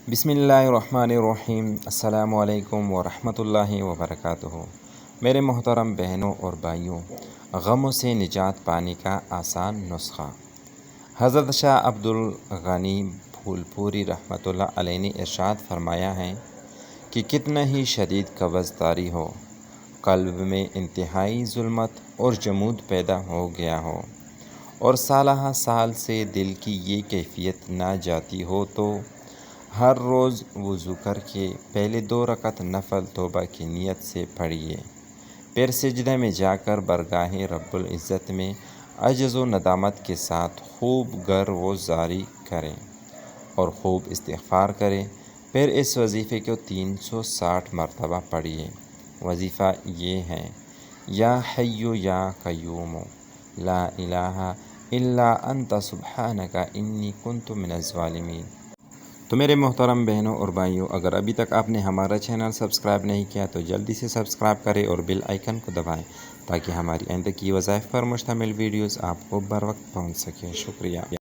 بسم اللہ الرحمن الرحیم۔ السلام علیکم ورحمۃ اللہ وبرکاتہ۔ میرے محترم بہنوں اور بھائیوں، غموں سے نجات پانے کا آسان نسخہ۔ حضرت شاہ عبد الغنی پھول پوری رحمۃ اللہ علیہ نے ارشاد فرمایا ہے کہ کتنا ہی شدید قبض داری ہو، قلب میں انتہائی ظلمت اور جمود پیدا ہو گیا ہو اور سالہ سال سے دل کی یہ کیفیت نہ جاتی ہو تو ہر روز وضو کر کے پہلے 2 رکعت نفل توبہ کی نیت سے پڑھیے، پھر سجدہ میں جا کر برگاہ رب العزت میں عجز و ندامت کے ساتھ خوب گر و زاری کریں اور خوب استغفار کریں۔ پھر اس وظیفے کو 360 مرتبہ پڑھیے۔ وظیفہ یہ ہے: یا حی یا قیوم لا الہ الا انت سبحانک انی کنت من الظالمین۔ تو میرے محترم بہنوں اور بھائیوں، اگر ابھی تک آپ نے ہمارا چینل سبسکرائب نہیں کیا تو جلدی سے سبسکرائب کریں اور بیل آئیکن کو دبائیں تاکہ ہماری آئندہ کی وظائف پر مشتمل ویڈیوز آپ کو بر وقت پہنچ سکیں۔ شکریہ۔